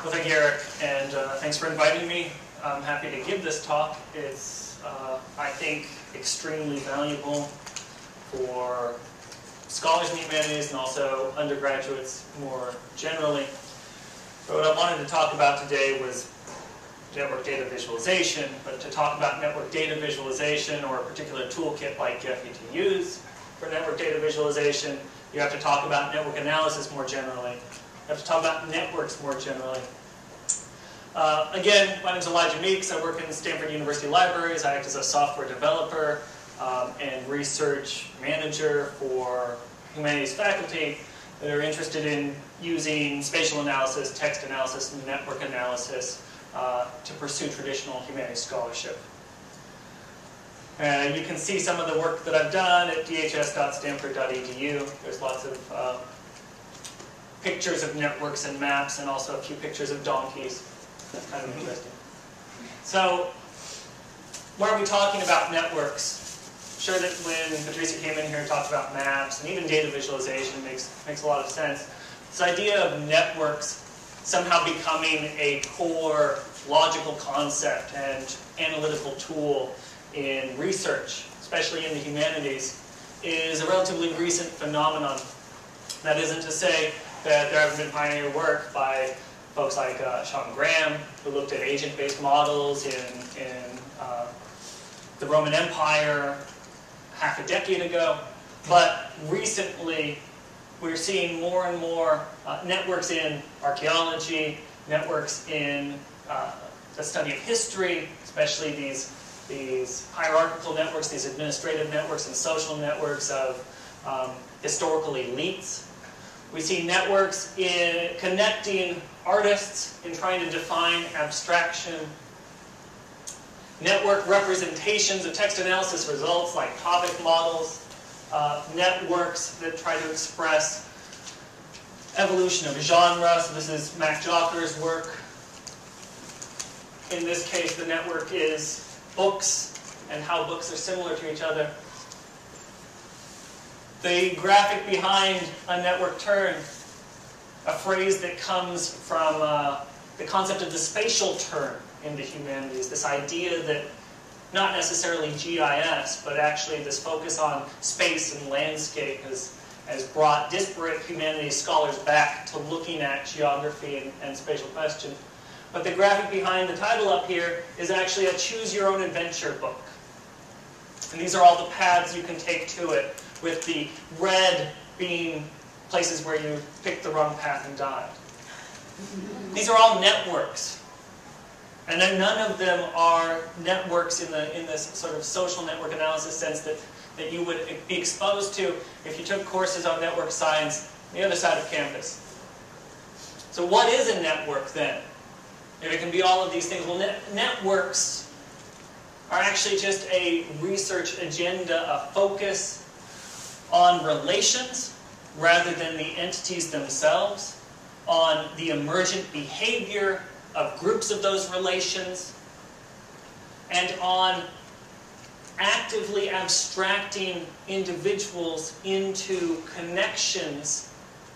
Well, thank you, Eric, and thanks for inviting me. I'm happy to give this talk. It's, I think, extremely valuable for scholars in the humanities and also undergraduates more generally. But what I wanted to talk about today was network data visualization, but to talk about network data visualization or a particular toolkit like FETUs for network data visualization, you have to talk about network analysis more generally. You have to talk about networks more generally. Again, my name is Elijah Meeks. I work in Stanford University Libraries. I act as a software developer and research manager for humanities faculty that are interested in using spatial analysis, text analysis, and network analysis to pursue traditional humanities scholarship. You can see some of the work that I've done at dhs.stanford.edu. There's lots of pictures of networks and maps, and also a few pictures of donkeys. That's kind of interesting. So, why are we talking about networks? I'm sure that when Patricia came in here and talked about maps and even data visualization makes a lot of sense. This idea of networks somehow becoming a core logical concept and analytical tool in research, especially in the humanities, is a relatively recent phenomenon. That isn't to say that there haven't been pioneer work by folks like Sean Graham, who looked at agent-based models in the Roman Empire half a decade ago. But recently, we're seeing more and more networks in archaeology, networks in the study of history, especially these hierarchical networks, these administrative networks and social networks of historical elites. We see networks in connecting artists in trying to define abstraction. Network representations of text analysis results like topic models. Networks that try to express evolution of genre. So this is Mac Jocker's work. In this case, the network is books and how books are similar to each other. The graphic behind a network turn, a phrase that comes from the concept of the spatial turn in the humanities, this idea that not necessarily GIS, but actually this focus on space and landscape has brought disparate humanities scholars back to looking at geography and spatial questions. But the graphic behind the title up here is actually a choose-your-own-adventure book. And these are all the paths you can take to it, with the red being places where you picked the wrong path and died. These are all networks. And then none of them are networks in this sort of social network analysis sense that you would be exposed to if you took courses on network science on the other side of campus. So what is a network then? If it can be all of these things, well, networks are actually just a research agenda, a focus on relations rather than the entities themselves, on the emergent behavior of groups of those relations, and on actively abstracting individuals into connections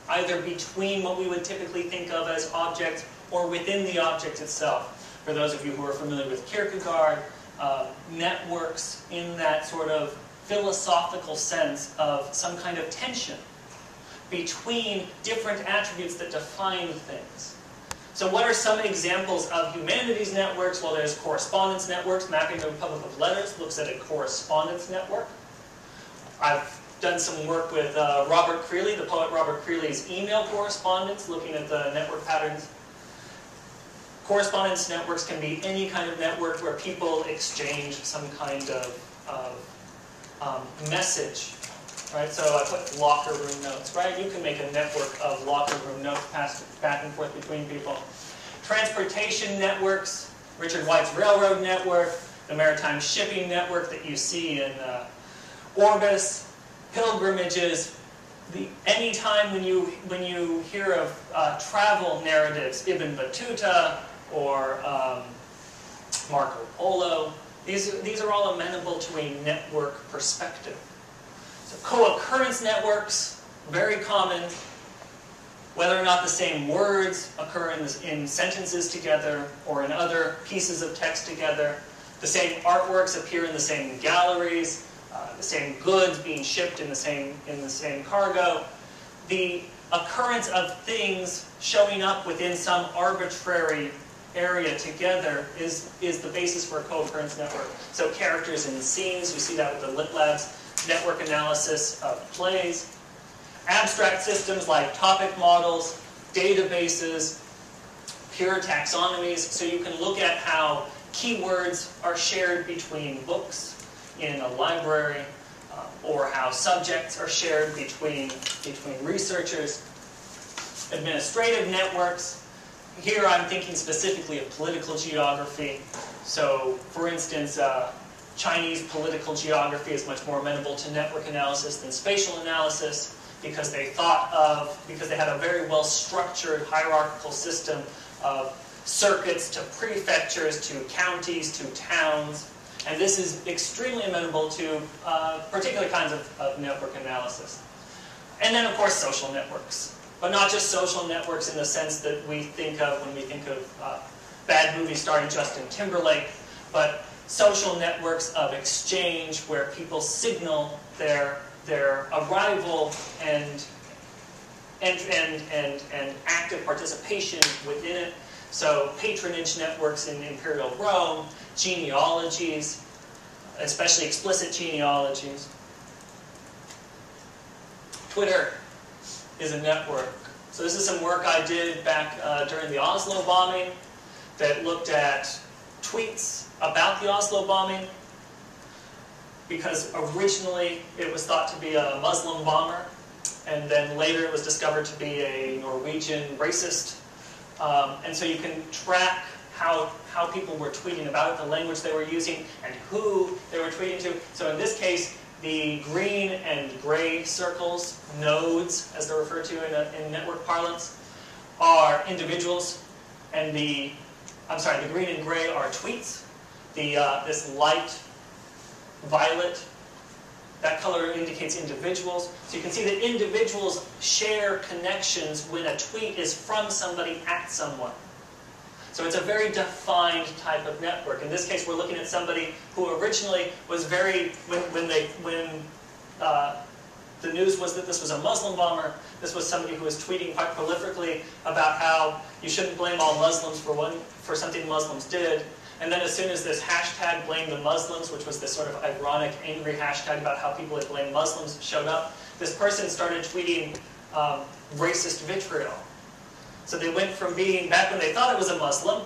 either between what we would typically think of as objects or within the object itself. For those of you who are familiar with Kierkegaard, networks in that sort of philosophical sense of some kind of tension between different attributes that define things. So what are some examples of humanities networks? Well, there's correspondence networks. Mapping the Republic of Letters looks at a correspondence network. I've done some work with Robert Creeley, the poet Robert Creeley's email correspondence, looking at the network patterns. Correspondence networks can be any kind of network where people exchange some kind of message, right? So I put locker room notes, right? You can make a network of locker room notes passed back and forth between people. Transportation networks, Richard White's railroad network, the maritime shipping network that you see in Orbis, pilgrimages. Anytime when you hear of travel narratives, Ibn Battuta or Marco Polo, these are all amenable to a network perspective. So co-occurrence networks, very common. whether or not the same words occur in sentences together or in other pieces of text together, the same artworks appear in the same galleries, the same goods being shipped in the same cargo, the occurrence of things showing up within some arbitrary area together is the basis for a co-occurrence network. So characters in scenes, we see that with the Lit Lab's network analysis of plays. Abstract systems like topic models, databases, pure taxonomies, so you can look at how keywords are shared between books in a library, or how subjects are shared between researchers. Administrative networks. Here I'm thinking specifically of political geography. So, for instance, Chinese political geography is much more amenable to network analysis than spatial analysis because they had a very well-structured hierarchical system of circuits to prefectures, to counties, to towns. And this is extremely amenable to particular kinds of network analysis. And then, of course, social networks. But not just social networks in the sense that we think of when we think of bad movies starring Justin Timberlake, but social networks of exchange where people signal their arrival and active participation within it. So patronage networks in Imperial Rome, genealogies, especially explicit genealogies. Twitter is a network. So this is some work I did back during the Oslo bombing that looked at tweets about the Oslo bombing, because originally it was thought to be a Muslim bomber, and then later it was discovered to be a Norwegian racist. And so you can track how people were tweeting about it, the language they were using, and who they were tweeting to. So in this case, the green and gray circles, nodes, as they're referred to in network parlance, are individuals, and the green and gray are tweets. This light violet, that color indicates individuals. So you can see that individuals share connections when a tweet is from somebody at someone. So it's a very defined type of network. In this case, we're looking at somebody who originally was when the news was that this was a Muslim bomber, this was somebody who was tweeting quite prolifically about how you shouldn't blame all Muslims for something Muslims did. And then as soon as this hashtag blame the Muslims, which was this sort of ironic, angry hashtag about how people had blamed Muslims, showed up, this person started tweeting racist vitriol. So they went from being, back when they thought it was a Muslim,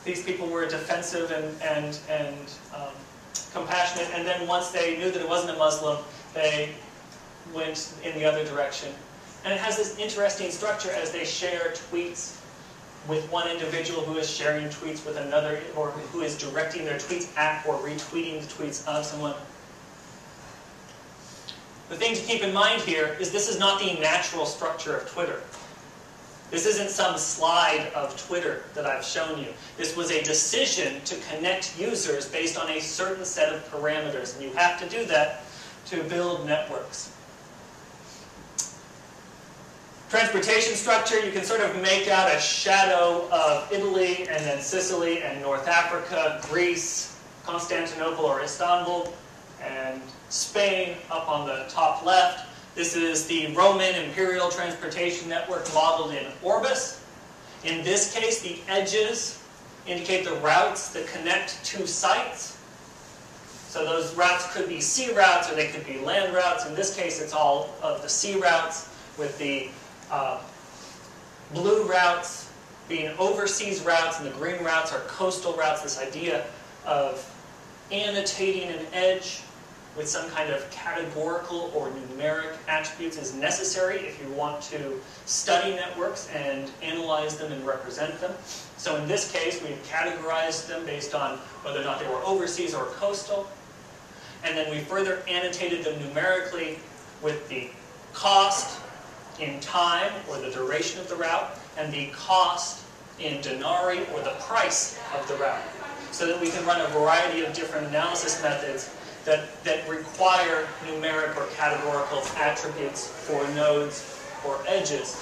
these people were defensive and compassionate, and then once they knew that it wasn't a Muslim, they went in the other direction. And it has this interesting structure as they share tweets with one individual who is sharing tweets with another, or who is directing their tweets at or retweeting the tweets of someone. The thing to keep in mind here is this is not the natural structure of Twitter. This isn't some slide of Twitter that I've shown you. This was a decision to connect users based on a certain set of parameters, and you have to do that to build networks. Transportation structure, you can sort of make out a shadow of Italy, and then Sicily, and North Africa, Greece, Constantinople or Istanbul, and Spain up on the top left. This is the Roman imperial transportation network modeled in Orbis. In this case, the edges indicate the routes that connect two sites. So those routes could be sea routes or they could be land routes. In this case, it's all of the sea routes, with the blue routes being overseas routes and the green routes are coastal routes. This idea of annotating an edge with some kind of categorical or numeric attributes is necessary if you want to study networks and analyze them and represent them. So in this case, we've categorized them based on whether or not they were overseas or coastal. And then we further annotated them numerically with the cost in time, or the duration of the route, and the cost in denarii, or the price of the route, so that we can run a variety of different analysis methods that require numeric or categorical attributes for nodes or edges.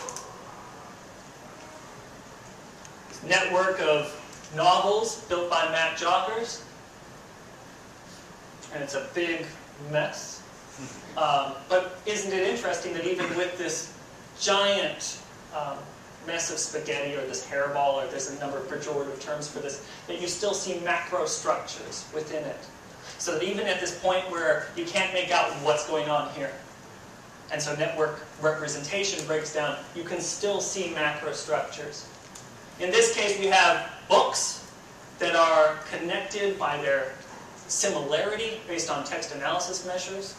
network of novels built by Matt Jockers. And it's a big mess. But isn't it interesting that even with this giant mess of spaghetti, or this hairball, or there's a number of pejorative terms for this, that you still see macro structures within it. So that even at this point where you can't make out what's going on here, and so network representation breaks down, you can still see macro structures. In this case, we have books that are connected by their similarity based on text analysis measures.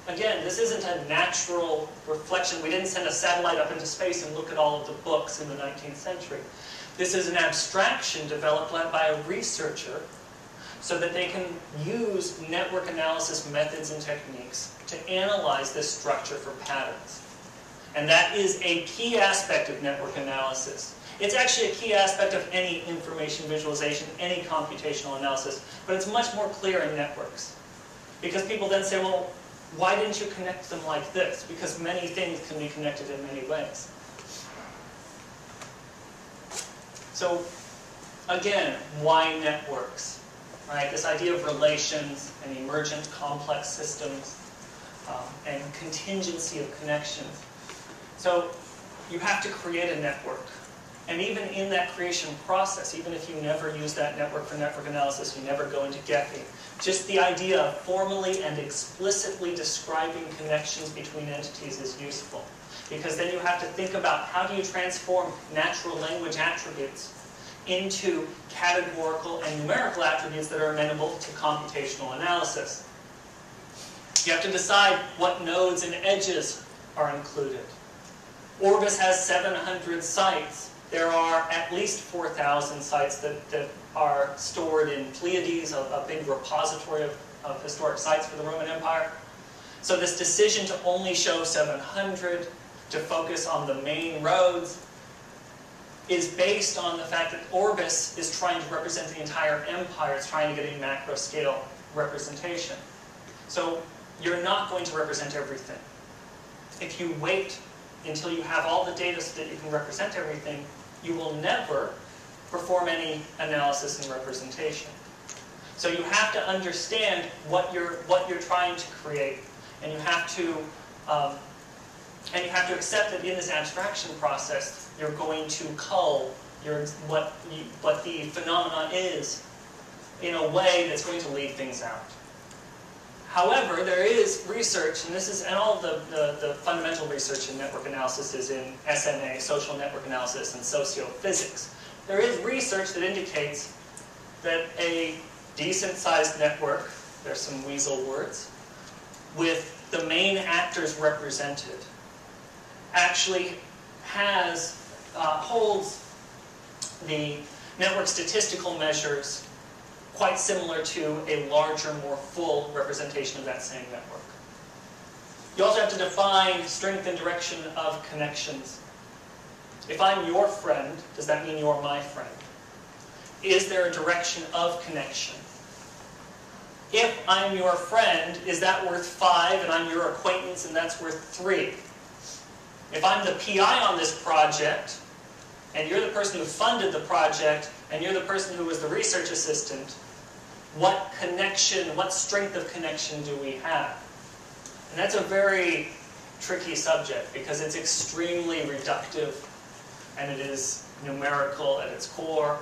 Again, this isn't a natural reflection. We didn't send a satellite up into space and look at all of the books in the 19th century. This is an abstraction developed by a researcher so that they can use network analysis methods and techniques to analyze this structure for patterns. And that is a key aspect of network analysis. It's actually a key aspect of any information visualization, any computational analysis, but it's much more clear in networks. Because people then say, well, why didn't you connect them like this? Because many things can be connected in many ways. So, again, why networks? Right? This idea of relations and emergent complex systems and contingency of connections. So, you have to create a network. And even in that creation process, even if you never use that network for network analysis, you never go into Gephi, just the idea of formally and explicitly describing connections between entities is useful. Because then you have to think about how do you transform natural language attributes into categorical and numerical attributes that are amenable to computational analysis. You have to decide what nodes and edges are included. Orbis has 700 sites. There are at least 4,000 sites that are stored in Pleiades, a big repository of historic sites for the Roman Empire. So this decision to only show 700, to focus on the main roads, is based on the fact that Orbis is trying to represent the entire empire. It's trying to get a macro scale representation. So you're not going to represent everything. If you wait until you have all the data so that you can represent everything, you will never perform any analysis and representation. So you have to understand what you're trying to create, and you have to accept that in this abstraction process, you're going to cull what the phenomenon is in a way that's going to leave things out. However, there is research, and all of the fundamental research in network analysis is in SMA, social network analysis, and sociophysics. There is research that indicates that a decent-sized network, there's some weasel words, with the main actors represented, actually holds the network statistical measures quite similar to a larger, more full representation of that same network. You also have to define strength and direction of connections. If I'm your friend, does that mean you're my friend? Is there a direction of connection? If I'm your friend, is that worth 5 and I'm your acquaintance and that's worth 3? If I'm the PI on this project, and you're the person who funded the project, and you're the person who was the research assistant, what connection, what strength of connection do we have? And that's a very tricky subject because it's extremely reductive and it is numerical at its core.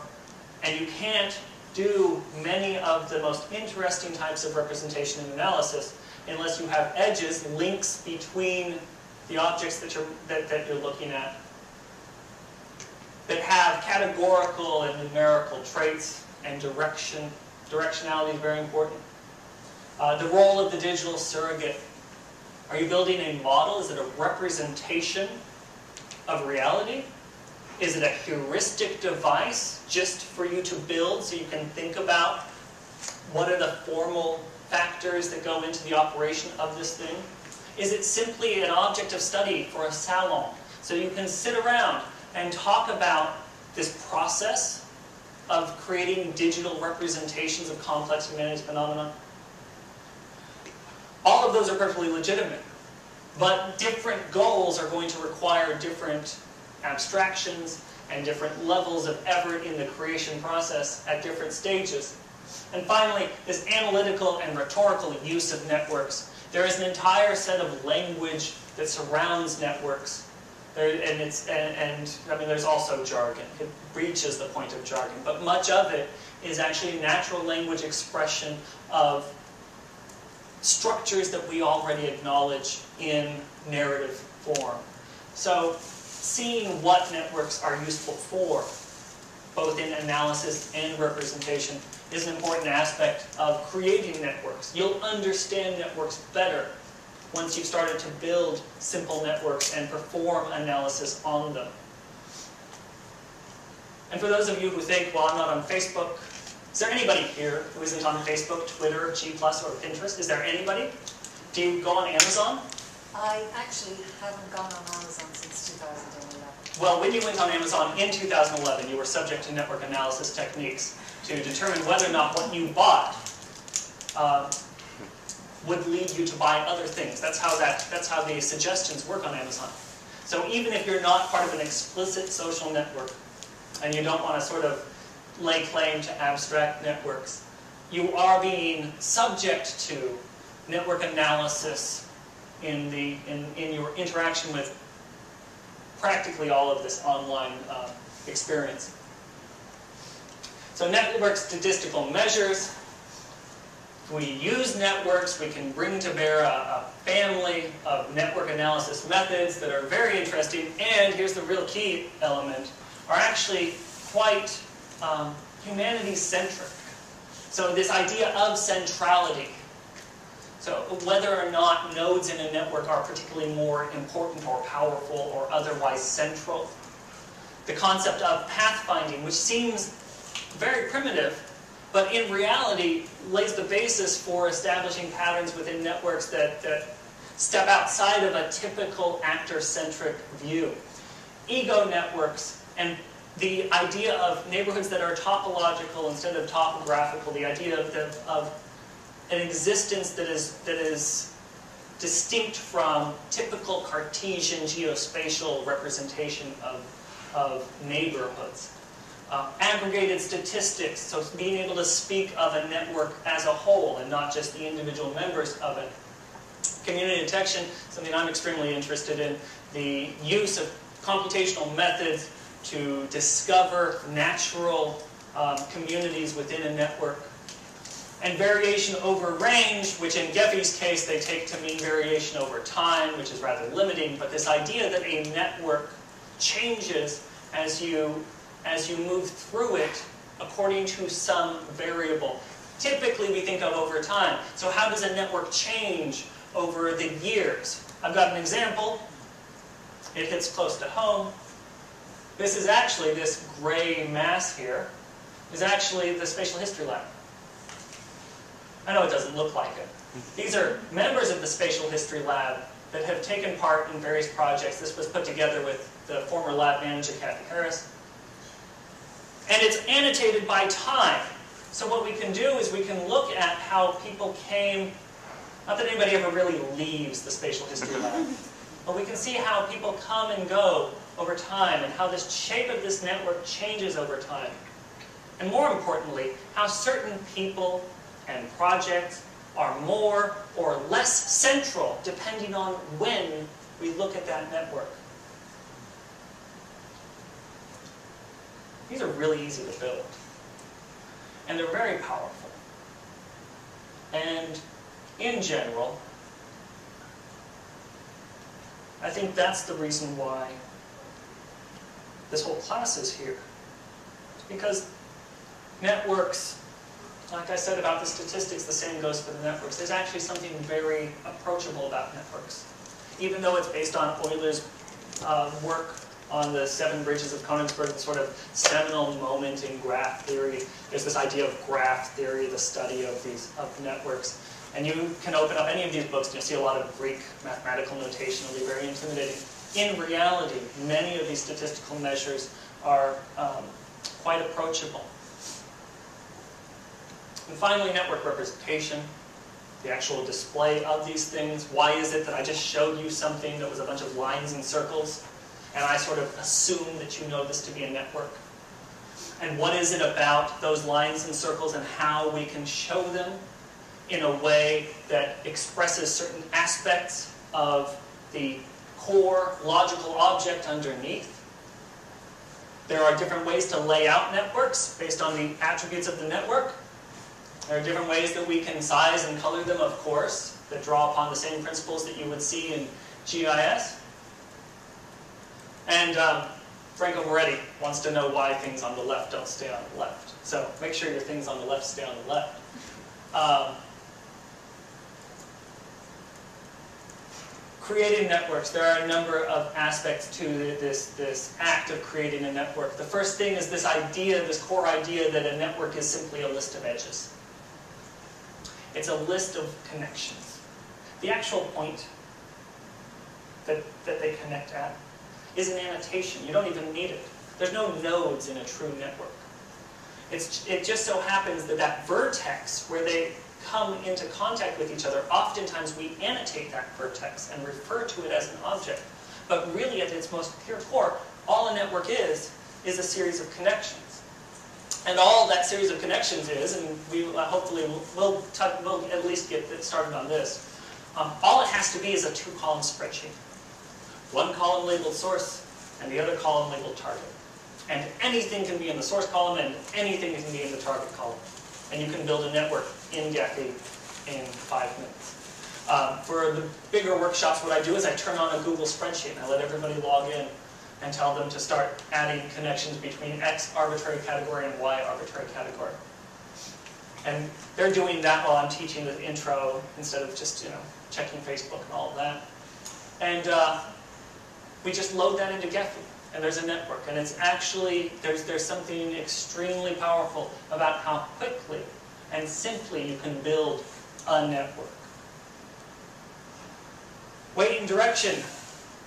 And you can't do many of the most interesting types of representation and analysis unless you have edges, links between the objects that you're looking at that have categorical and numerical traits and direction. Directionality is very important. The role of the digital surrogate. Are you building a model? Is it a representation of reality? Is it a heuristic device just for you to build so you can think about what are the formal factors that go into the operation of this thing? Is it simply an object of study for a salon so you can sit around and talk about this process of creating digital representations of complex humanities phenomena? All of those are perfectly legitimate, but different goals are going to require different abstractions and different levels of effort in the creation process at different stages. And finally, this analytical and rhetorical use of networks. There is an entire set of language that surrounds networks. There's also jargon. It reaches the point of jargon, but much of it is actually natural language expression of structures that we already acknowledge in narrative form. So, seeing what networks are useful for, both in analysis and representation, is an important aspect of creating networks. You'll understand networks better once you've started to build simple networks and perform analysis on them. And for those of you who think, well, I'm not on Facebook, is there anybody here who isn't on Facebook, Twitter, G+, or Pinterest? Is there anybody? Do you go on Amazon? I actually haven't gone on Amazon since 2011. Well, when you went on Amazon in 2011, you were subject to network analysis techniques to determine whether or not what you bought would lead you to buy other things. That's how the suggestions work on Amazon. So even if you're not part of an explicit social network, and you don't want to sort of lay claim to abstract networks, you are being subject to network analysis in your interaction with practically all of this online experience. So network statistical measures. If we use networks, we can bring to bear a family of network analysis methods that are very interesting, and here's the real key element, are actually quite humanity-centric. So this idea of centrality. So whether or not nodes in a network are particularly more important or powerful or otherwise central. The concept of pathfinding, which seems very primitive, but in reality lays the basis for establishing patterns within networks that step outside of a typical actor-centric view. Ego networks and the idea of neighborhoods that are topological instead of topographical, the idea of an existence that is distinct from typical Cartesian geospatial representation of neighborhoods. Aggregated statistics, so being able to speak of a network as a whole and not just the individual members of it. Community detection, something I'm extremely interested in, the use of computational methods to discover natural communities within a network. And variation over range, which in Gephi's case they take to mean variation over time, which is rather limiting, but this idea that a network changes as you move through it according to some variable. Typically we think of over time. So how does a network change over the years? I've got an example. It hits close to home. This is actually, this gray mass here, is actually the Spatial History Lab. I know it doesn't look like it. These are members of the Spatial History Lab that have taken part in various projects. This was put together with the former lab manager, Kathy Harris. And it's annotated by time. So what we can do is we can look at how people came, not that anybody ever really leaves the Spatial History Lab, but we can see how people come and go over time and how this shape of this network changes over time. And more importantly, how certain people and projects are more or less central depending on when we look at that network. These are really easy to build. And they're very powerful. And in general, I think that's the reason why this whole class is here. Because networks, like I said about the statistics, the same goes for the networks. There's actually something very approachable about networks. Even though it's based on Euler's work on the 7 bridges of Königsberg, the sort of seminal moment in graph theory. There's this idea of graph theory, the study of networks. And you can open up any of these books and you'll see a lot of Greek mathematical notation. It'll be very intimidating. In reality, many of these statistical measures are quite approachable. And finally, network representation, the actual display of these things. Why is it that I just showed you something that was a bunch of lines and circles? and I sort of assume that you know this to be a network. And what is it about those lines and circles and how we can show them in a way that expresses certain aspects of the core logical object underneath. There are different ways to lay out networks based on the attributes of the network. There are different ways that we can size and color them, of course, that draw upon the same principles that you would see in GIS. And Franco Moretti wants to know why things on the left don't stay on the left. So make sure your things on the left stay on the left. Creating networks, there are a number of aspects to this act of creating a network. The first thing is this idea, this core idea that a network is simply a list of edges. It's a list of connections. The actual point that they connect at is an annotation. You don't even need it. There's no nodes in a true network. It just so happens that that vertex where they come into contact with each other, oftentimes we annotate that vertex and refer to it as an object. But really at its most pure core, all a network is a series of connections. And all that series of connections is, and we hopefully we'll at least get started on this, all it has to be is a two-column spreadsheet. One column labeled source, and the other column labeled target. And anything can be in the source column, and anything can be in the target column. And you can build a network in Gephi in 5 minutes. For the bigger workshops, what I do is I turn on a Google spreadsheet, and I let everybody log in and tell them to start adding connections between X arbitrary category and Y arbitrary category. And they're doing that while I'm teaching the intro instead of just checking Facebook and all of that. And we just load that into Gephi, and there's a network. And it's actually, there's something extremely powerful about how quickly and simply you can build a network. Weight and direction.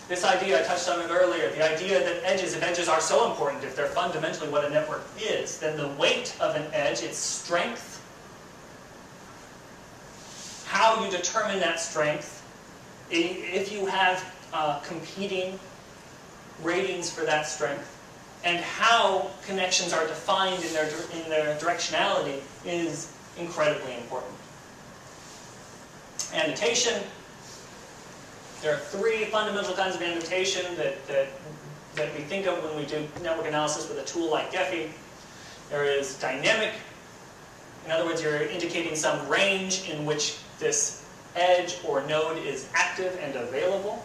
This idea, I touched on it earlier, the idea that if edges are so important, if they're fundamentally what a network is, then the weight of an edge, its strength, how you determine that strength, if you have competing ratings for that strength, and how connections are defined in their directionality is incredibly important. Annotation. There are 3 fundamental kinds of annotation that we think of when we do network analysis with a tool like Gephi. There is dynamic. In other words, you're indicating some range in which this edge or node is active and available.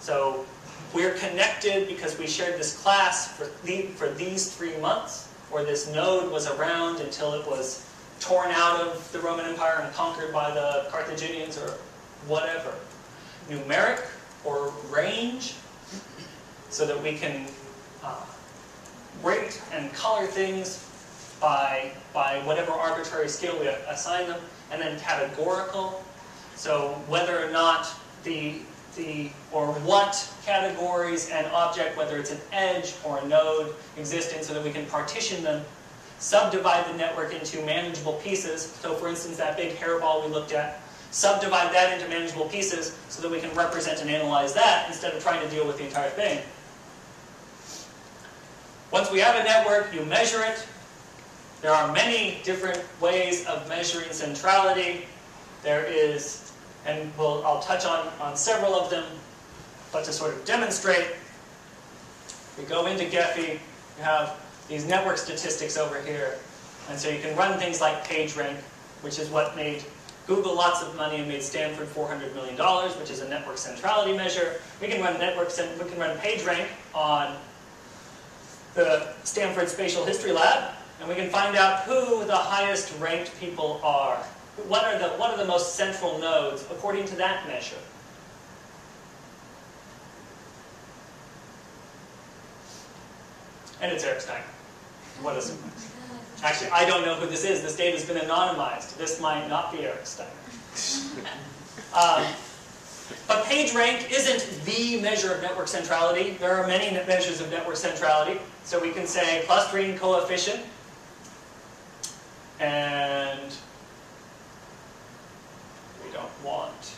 So we're connected because we shared this class for these 3 months, or this node was around until it was torn out of the Roman Empire and conquered by the Carthaginians or whatever. Numeric or range, so that we can rate and color things by whatever arbitrary scale we assign them, and then categorical, so whether or not or what categories an object, whether it's an edge or a node, exist in, so that we can partition them, subdivide the network into manageable pieces. So for instance, that big hairball we looked at, subdivide that into manageable pieces so that we can represent and analyze that instead of trying to deal with the entire thing. Once we have a network, you measure it. There are many different ways of measuring centrality. There is, and I'll touch on several of them, but to sort of demonstrate, we go into Gephi, you have these network statistics over here, and so you can run things like PageRank, which is what made Google lots of money and made Stanford $400 million, which is a network centrality measure. We can run PageRank on the Stanford Spatial History Lab, and we can find out who the highest ranked people are. What are the most central nodes according to that measure? And it's Eric Steiner. What is it? Actually, I don't know who this is. This data has been anonymized. This might not be Eric Steiner. But PageRank isn't the measure of network centrality. There are many measures of network centrality. So we can say clustering coefficient, and we don't want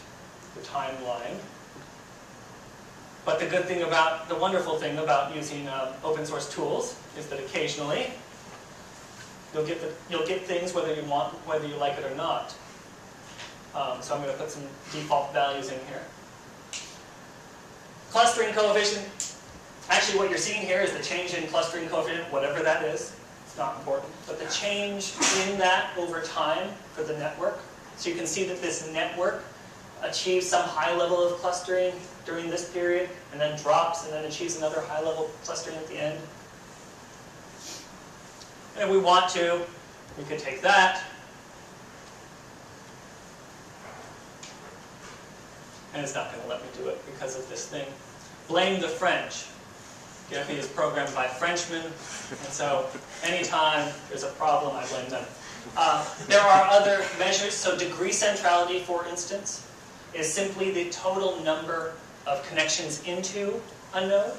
the timeline. But the wonderful thing about using open source tools is that occasionally you'll get things whether you like it or not. So I'm going to put some default values in here. Clustering coefficient. Actually, what you're seeing here is the change in clustering coefficient, whatever that is. It's not important. But the change in that over time for the network. So you can see that this network achieves some high level of clustering during this period, and then drops, and then achieves another high level of clustering at the end. And if we want to, we could take that, and it's not going to let me do it because of this thing. Blame the French. Gephi is programmed by Frenchmen, and so anytime there's a problem, I blame them. There are other measures. So degree centrality, for instance, is simply the total number of connections into a node.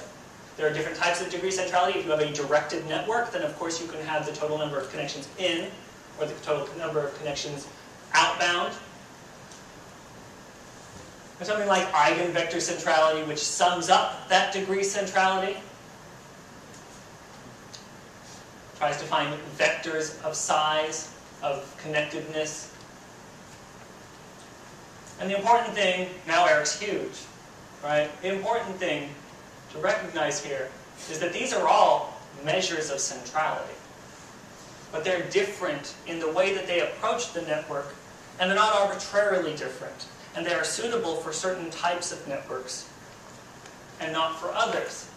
There are different types of degree centrality. If you have a directed network, then of course you can have the total number of connections in, or the total number of connections outbound. There's something like eigenvector centrality, which sums up that degree centrality. Tries to find vectors of size, of connectedness. And the important thing, now Eric's huge, right? The important thing to recognize here is that these are all measures of centrality. But they're different in the way that they approach the network, and they're not arbitrarily different. And they are suitable for certain types of networks, and not for others.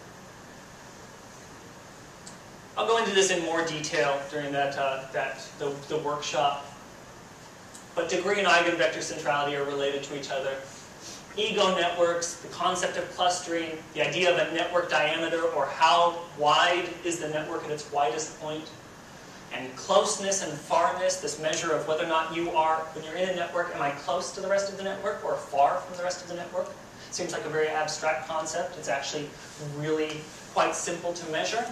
I'll go into this in more detail during the workshop. But degree and eigenvector centrality are related to each other. Ego networks, the concept of clustering, the idea of a network diameter, or how wide is the network at its widest point, and closeness and farness, this measure of whether or not you are, when you're in a network, am I close to the rest of the network or far from the rest of the network? Seems like a very abstract concept. It's actually really quite simple to measure.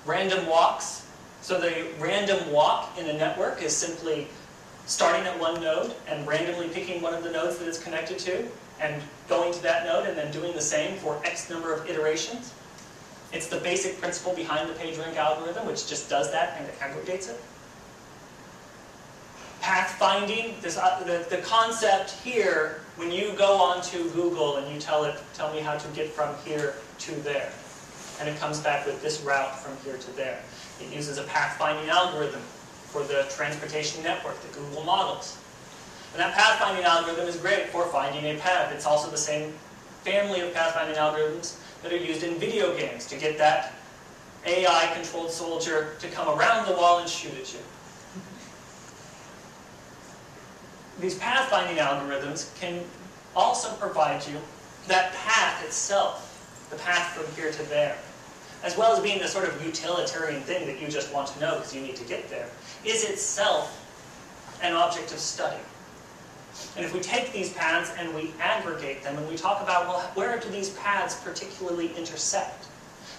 Random walks. So the random walk in a network is simply starting at one node and randomly picking one of the nodes that it's connected to and going to that node and then doing the same for X number of iterations. It's the basic principle behind the PageRank algorithm, which just does that and aggregates it. Pathfinding, the concept here, when you go onto Google and you tell me how to get from here to there, and it comes back with this route from here to there. It uses a pathfinding algorithm for the transportation network that Google models. And that pathfinding algorithm is great for finding a path. It's also the same family of pathfinding algorithms that are used in video games to get that AI-controlled soldier to come around the wall and shoot at you. These pathfinding algorithms can also provide you that path itself, the path from here to there, as well as being the sort of utilitarian thing that you just want to know because you need to get there, is itself an object of study. And if we take these paths and we aggregate them and we talk about, well, where do these paths particularly intersect?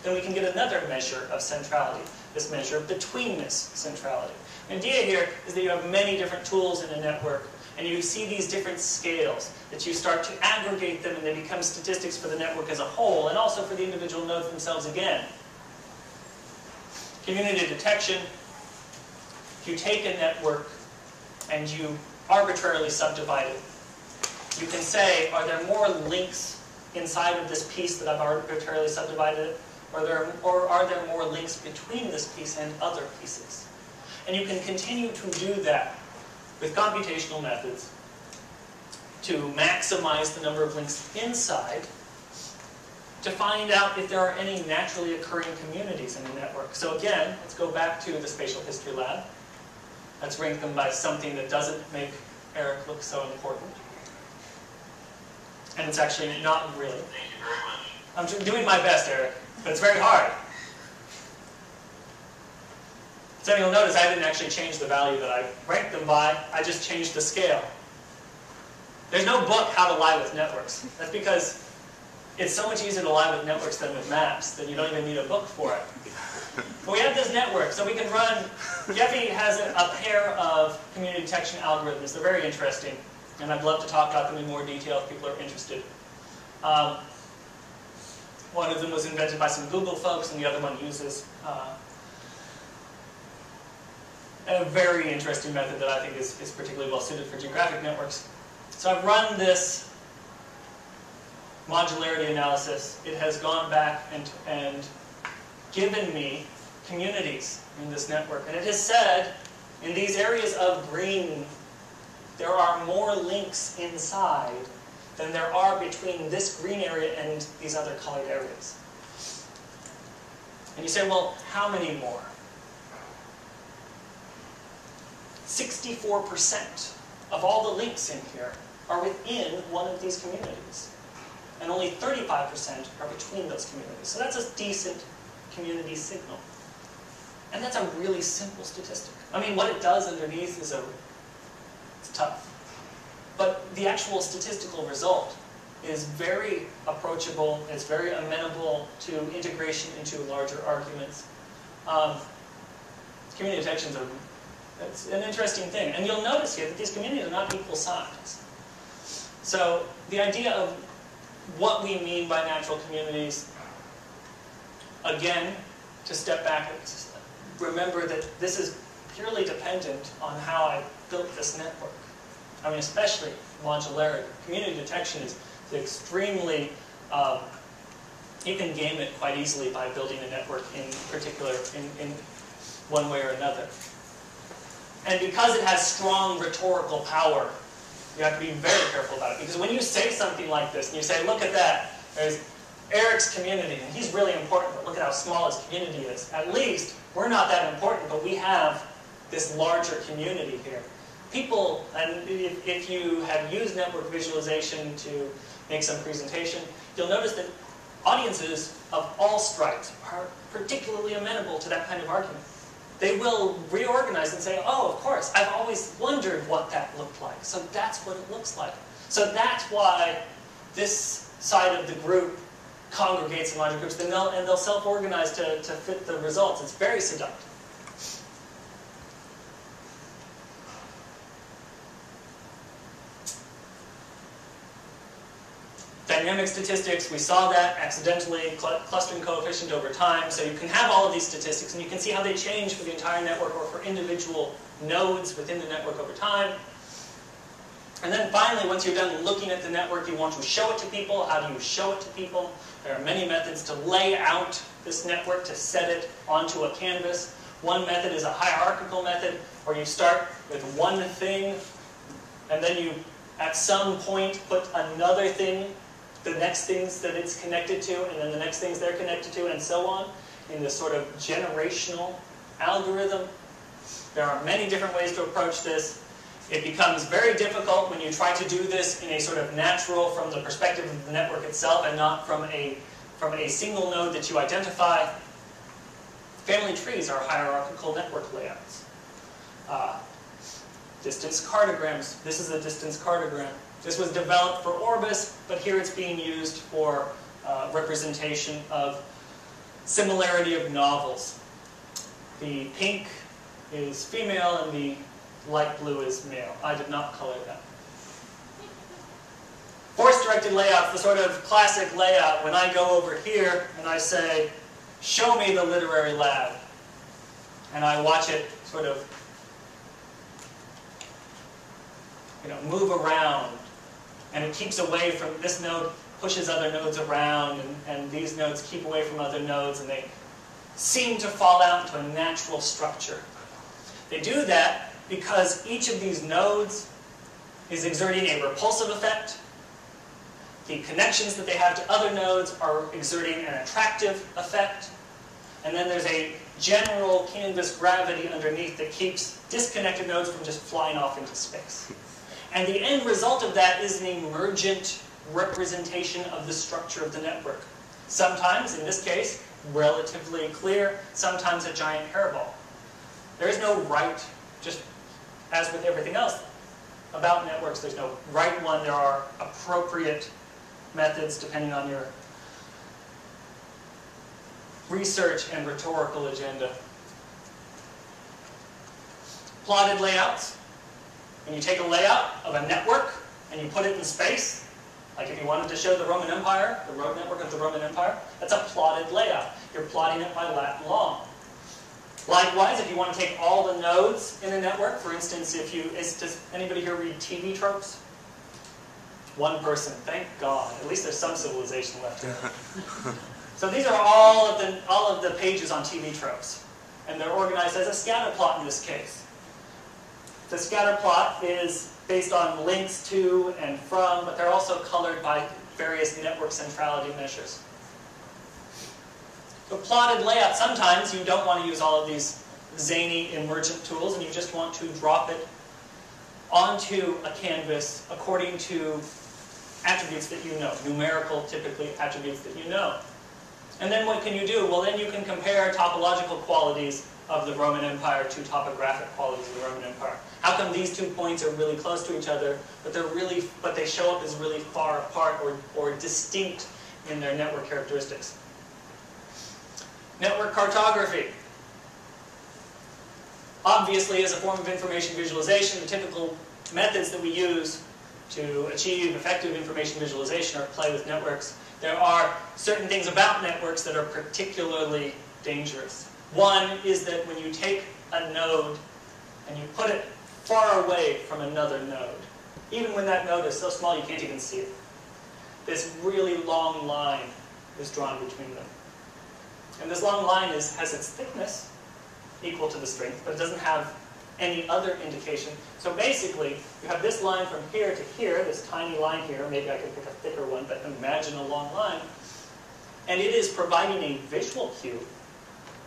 Then we can get another measure of centrality, this measure of betweenness centrality. The idea here is that you have many different tools in a network, and you see these different scales, that you start to aggregate them and they become statistics for the network as a whole, and also for the individual nodes themselves again. Community detection. If you take a network and you arbitrarily subdivide it, you can say, are there more links inside of this piece that I've arbitrarily subdivided it, or are there more links between this piece and other pieces? And you can continue to do that with computational methods to maximize the number of links inside, to find out if there are any naturally occurring communities in the network. So again, let's go back to the Spatial History Lab. Let's rank them by something that doesn't make Eric look so important. And it's actually not really. Thank you very much. I'm doing my best, Eric, but it's very hard. So you'll notice I didn't actually change the value that I ranked them by, I just changed the scale. There's no book, How to Lie with Networks. That's because it's so much easier to lie with networks than with maps that you don't even need a book for it. But we have this network, so we can run, Gephi has a pair of community detection algorithms. They're very interesting, and I'd love to talk about them in more detail if people are interested. One of them was invented by some Google folks, and the other one uses a very interesting method that I think is particularly well suited for geographic networks. So I've run this modularity analysis. It has gone back and given me communities in this network. And it has said, in these areas of green, there are more links inside than there are between this green area and these other colored areas. And you say, well, how many more? 64% of all the links in here are within one of these communities. And only 35% are between those communities. So that's a decent community signal. And that's a really simple statistic. I mean, what it does underneath is it's tough. But the actual statistical result is very approachable. It's very amenable to integration into larger arguments. Community detections are it's an interesting thing. And you'll notice here that these communities are not equal size. So the idea of what we mean by natural communities, again, to step back and remember that this is purely dependent on how I built this network. I mean, especially modularity. Community detection is extremely, you can game it quite easily by building a network in particular, in one way or another. And because it has strong rhetorical power, you have to be very careful about it. Because when you say something like this, and you say, look at that, there's Eric's community, and he's really important, but look at how small his community is. At least, we're not that important, but we have this larger community here. People, and if you have used network visualization to make some presentation, you'll notice that audiences of all stripes are particularly amenable to that kind of argument. They will reorganize and say, oh, of course, I've always wondered what that looked like. So that's what it looks like. So that's why this side of the group congregates in larger groups, and they'll self-organize to fit the results. It's very seductive. Dynamic statistics, we saw that accidentally, clustering coefficient over time. So you can have all of these statistics, and you can see how they change for the entire network or for individual nodes within the network over time. And then finally, once you're done looking at the network, you want to show it to people. How do you show it to people? There are many methods to lay out this network, to set it onto a canvas. One method is a hierarchical method, where you start with one thing, and then you, at some point, put another thing, the next things that it's connected to, and then the next things they're connected to, and so on, in this sort of generational algorithm. There are many different ways to approach this. It becomes very difficult when you try to do this in a sort of natural, from the perspective of the network itself, and not from a single node that you identify. Family trees are hierarchical network layouts. Distance cartograms. This is a distance cartogram. This was developed for Orbis, but here it's being used for representation of similarity of novels. The pink is female and the light blue is male. I did not color that. Force-directed layouts, the sort of classic layout. When I go over here and I say, show me the literary lab, and I watch it sort of move around, and it keeps away from, this node pushes other nodes around, and these nodes keep away from other nodes, and they seem to fall out into a natural structure. They do that because each of these nodes is exerting a repulsive effect. The connections that they have to other nodes are exerting an attractive effect. And then there's a general canvas gravity underneath that keeps disconnected nodes from just flying off into space. And the end result of that is an emergent representation of the structure of the network. Sometimes, in this case, relatively clear, sometimes a giant hairball. There is no right, just as with everything else about networks, there's no right one. There are appropriate methods depending on your research and rhetorical agenda. Plotted layouts. When you take a layout of a network and you put it in space, Like if you wanted to show the Roman Empire, the road network of the Roman Empire, that's a plotted layout. You're plotting it by Latin long. Likewise, if you want to take all the nodes in a network, for instance, does anybody here read TV tropes? One person, thank God. At least there's some civilization left here. So these are all of the pages on TV tropes. And they're organized as a scatter plot in this case. The scatter plot is based on links to and from, but they're also colored by various network centrality measures. So plotted layout, sometimes you don't want to use all of these zany emergent tools and you just want to drop it onto a canvas according to attributes that you know, numerical, typically, attributes that you know. And then what can you do? Well, then you can compare topological qualities of the Roman Empire to topographic qualities of the Roman Empire. How come these 2 points are really close to each other, but they show up as really far apart or distinct in their network characteristics? Network cartography. Obviously, as a form of information visualization, the typical methods that we use to achieve effective information visualization or play with networks, there are certain things about networks that are particularly dangerous. One is that when you take a node and you put it far away from another node, even when that node is so small you can't even see it, this really long line is drawn between them. And this long line has its thickness equal to the strength, but it doesn't have any other indication. So basically, you have this line from here to here, this tiny line here. Maybe I could pick a thicker one, but imagine a long line. And it is providing a visual cue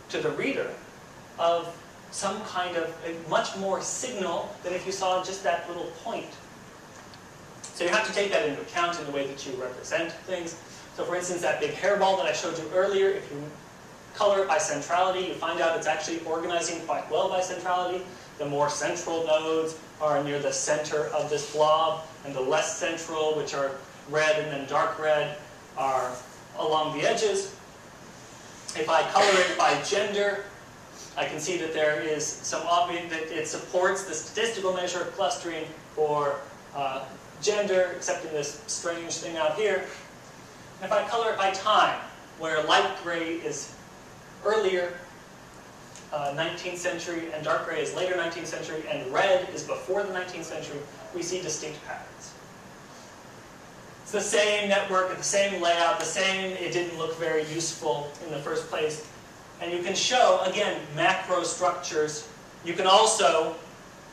to the reader of some kind of a much more signal than if you saw just that little point. So you have to take that into account in the way that you represent things. So for instance, that big hairball that I showed you earlier, if you color it by centrality, you find out it's actually organizing quite well by centrality. The more central nodes are near the center of this blob, and the less central, which are red and then dark red, are along the edges. If I color it by gender, I can see that there is some obvious, that it supports the statistical measure of clustering for gender, except in this strange thing out here. And if I color it by time, where light gray is earlier 19th century and dark gray is later 19th century and red is before the 19th century, we see distinct patterns. It's the same network, the same layout, the same, it didn't look very useful in the first place. And you can show, again, macro structures. You can also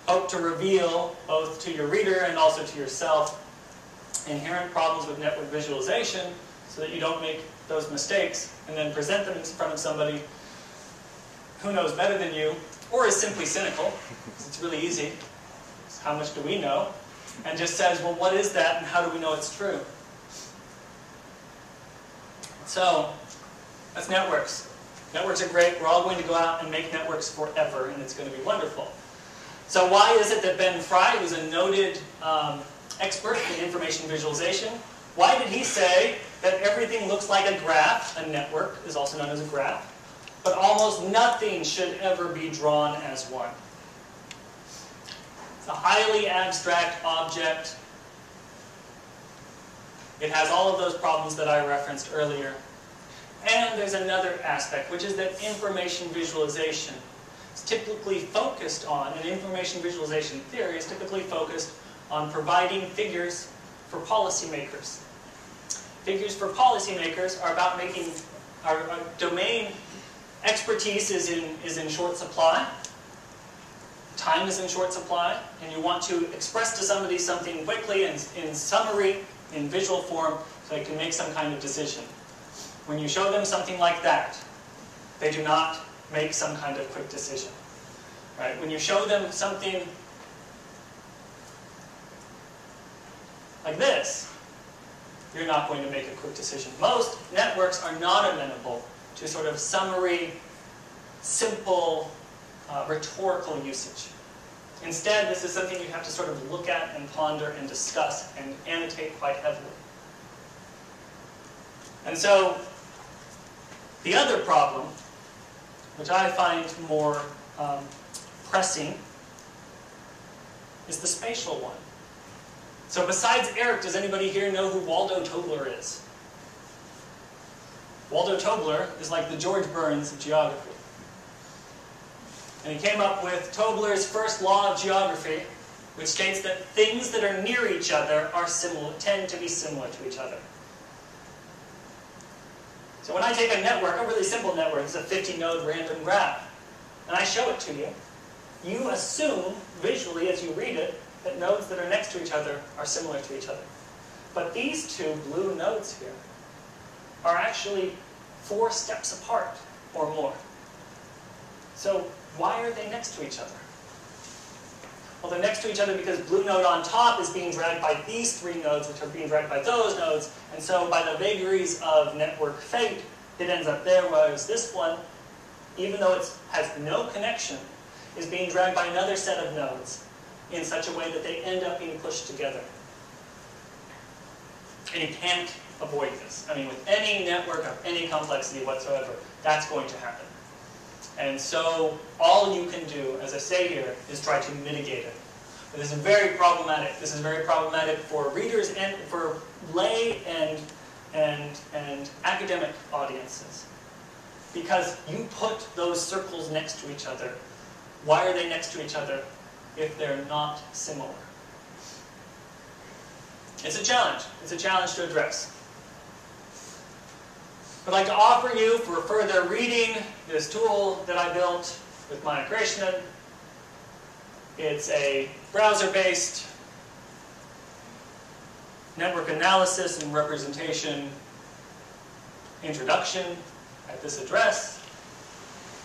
hope to reveal, both to your reader and also to yourself, inherent problems with network visualization so that you don't make those mistakes and then present them in front of somebody who knows better than you, or is simply cynical, because it's really easy. How much do we know? And just says, well, what is that and how do we know it's true? So, that's networks. Networks are great. We're all going to go out and make networks forever, and it's going to be wonderful. So why is it that Ben Fry, who's a noted expert in information visualization, why did he say that everything looks like a graph? A network is also known as a graph. But almost nothing should ever be drawn as one. It's a highly abstract object. It has all of those problems that I referenced earlier. And there's another aspect, which is that information visualization is typically focused on, and information visualization theory is typically focused on providing figures for policymakers. Figures for policymakers are about making our domain expertise is in short supply. Time is in short supply, and you want to express to somebody something quickly and in summary, in visual form, so they can make some kind of decision. When you show them something like that, they do not make some kind of quick decision. Right? When you show them something like this, you're not going to make a quick decision. Most networks are not amenable to sort of summary, simple, rhetorical usage. Instead, this is something you have to sort of look at and ponder and discuss and annotate quite heavily. And so, the other problem, which I find more pressing, is the spatial one. So besides Eric, does anybody here know who Waldo Tobler is? Waldo Tobler is like the George Burns of geography. And he came up with Tobler's first law of geography, which states that things that are near each other are similar, tend to be similar to each other. So when I take a network, a really simple network, it's a 50-node random graph, and I show it to you, you assume, visually as you read it, that nodes that are next to each other are similar to each other. But these two blue nodes here are actually 4 steps apart or more. So why are they next to each other? Well, they're next to each other because blue node on top is being dragged by these 3 nodes, which are being dragged by those nodes, and so by the vagaries of network fate, it ends up there, whereas this one, even though it has no connection, is being dragged by another set of nodes in such a way that they end up being pushed together. And you can't avoid this. I mean, with any network of any complexity whatsoever, that's going to happen. And so all you can do, as I say here, is try to mitigate it. But this is very problematic. This is very problematic for readers and for lay and academic audiences. Because you put those circles next to each other. Why are they next to each other if they're not similar? It's a challenge. It's a challenge to address. I'd like to offer you, for further reading, this tool that I built with Maya Krishnan. It's a browser-based network analysis and representation introduction at this address.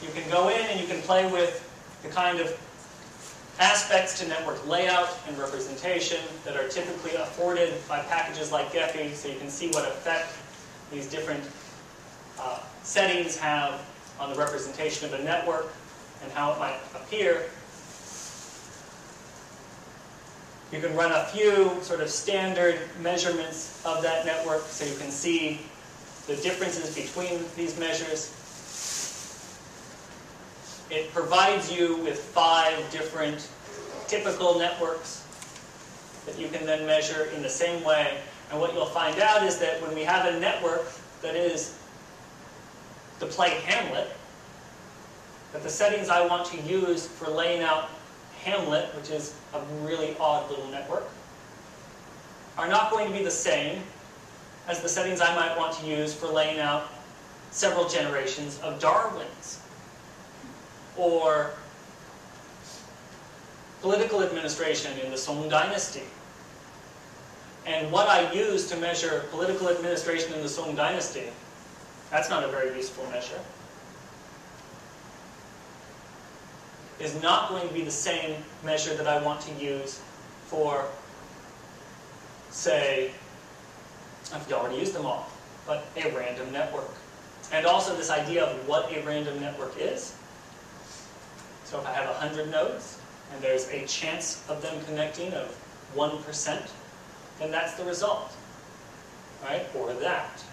You can go in and you can play with the kind of aspects to network layout and representation that are typically afforded by packages like Gephi, so you can see what effect these different settings have on the representation of a network and how it might appear. You can run a few sort of standard measurements of that network so you can see the differences between these measures. It provides you with 5 different typical networks that you can then measure in the same way. And what you'll find out is that when we have a network that is to play Hamlet, that the settings I want to use for laying out Hamlet, which is a really odd little network, are not going to be the same as the settings I might want to use for laying out several generations of Darwins, or political administration in the Song Dynasty. And what I use to measure political administration in the Song Dynasty, that's not a very useful measure, is not going to be the same measure that I want to use for, say, I've already used them all, but a random network. And also this idea of what a random network is. So if I have 100 nodes, and there's a chance of them connecting of 1%, then that's the result, right? Or that,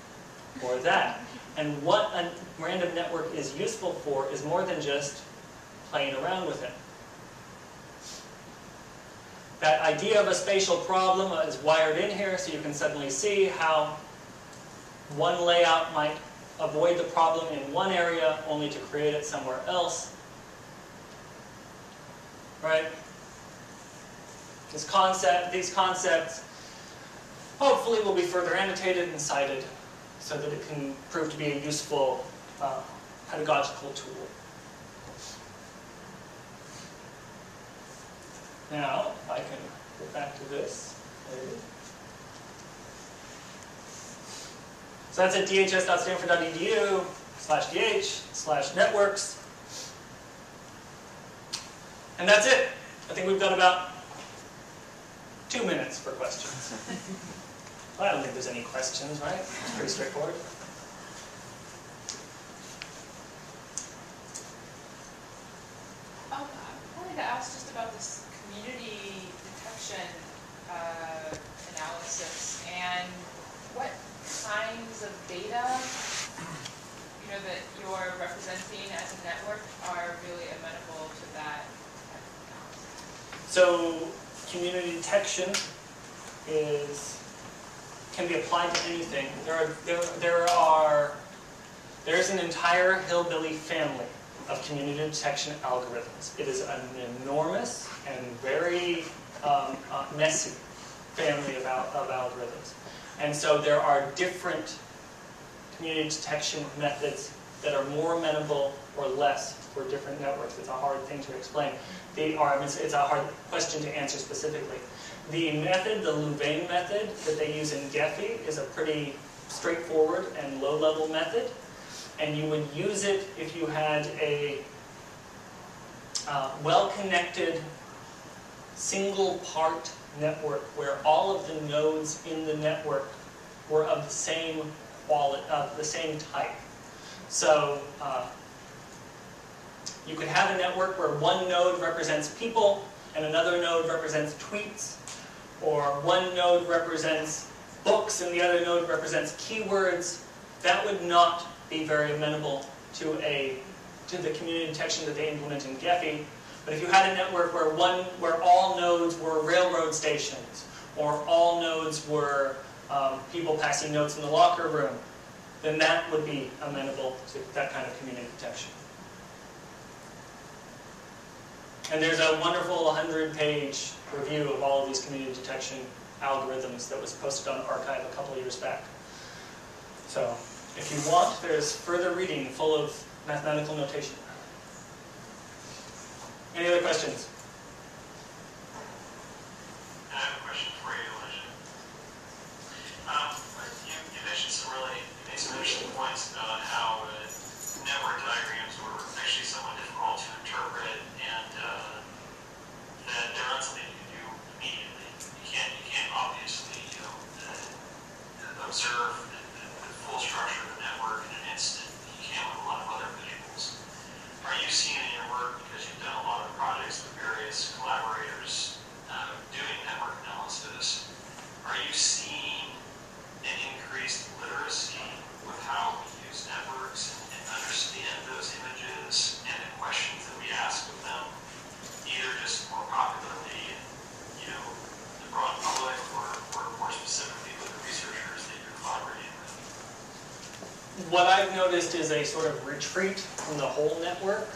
or that. And what a random network is useful for is more than just playing around with it. That idea of a spatial problem is wired in here, so you can suddenly see how one layout might avoid the problem in one area only to create it somewhere else. Right? These concepts hopefully will be further annotated and cited so that it can prove to be a useful pedagogical tool. Now, if I can get back to this. So that's at dhs.stanford.edu/dh/networks. And that's it. I think we've got about 2 minutes for questions. Well, I don't think there's any questions, right? It's pretty straightforward. I wanted to ask just about this community detection analysis and what kinds of data that you're representing as a network are really amenable to that type of analysis. So community detection can be applied to anything. There's an entire hillbilly family of community detection algorithms. It is an enormous and very messy family of algorithms. And so there are different community detection methods that are more amenable or less for different networks. It's a hard thing to explain. It's a hard question to answer specifically. The method, the Louvain method that they use in Gephi, is a pretty straightforward and low-level method. And you would use it if you had a well-connected single-part network where all of the nodes in the network were of the same quality, of the same type. So you could have a network where one node represents people and another node represents tweets, or one node represents books and the other node represents keywords. That would not be very amenable to the community detection that they implement in Gephi. But if you had a network where all nodes were railroad stations, or all nodes were people passing notes in the locker room, then that would be amenable to that kind of community detection. And there's a wonderful 100-page review of all of these community detection algorithms that was posted on Archive a couple of years back. So if you want, there's further reading full of mathematical notation. Any other questions? I have a question for you, Elijah. You mentioned you made some interesting points about how network diagrams were actually somewhat difficult to interpret, and that they're not something you can do immediately. You can't obviously observe the full structure of the network in an instant. You can with a lot of other visuals. Are you seeing in your work, because you've done a lot of projects with various collaborators doing network analysis, are you seeing an increased literacy with how we use networks and understand those images and the questions that we ask of them, either just more popularly in the broad public or more specifically with the researchers that you're collaborating with? What I've noticed is a sort of retreat from the whole network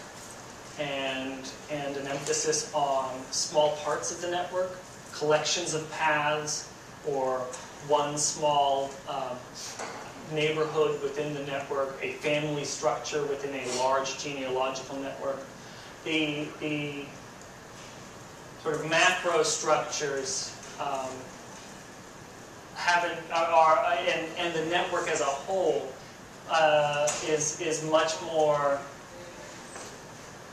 and an emphasis on small parts of the network, collections of paths, or one small neighborhood within the network, a family structure within a large genealogical network. The sort of macro structures and the network as a whole is much more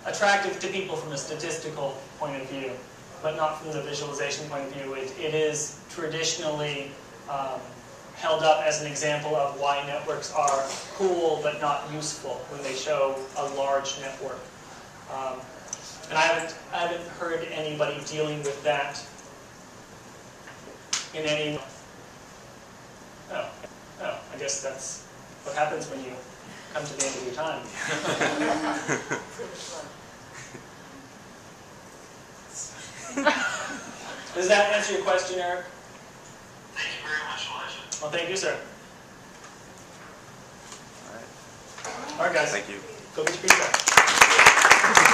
attractive to people from a statistical point of view, but not from the visualization point of view. It is traditionally held up as an example of why networks are cool but not useful when they show a large network. And I haven't heard anybody dealing with that in any. Oh, I guess that's what happens when you come to the end of your time. Does that answer your question, Eric? Thank you very much, Elijah. Well, thank you, sir. All right, guys. Thank you. Go get your pizza.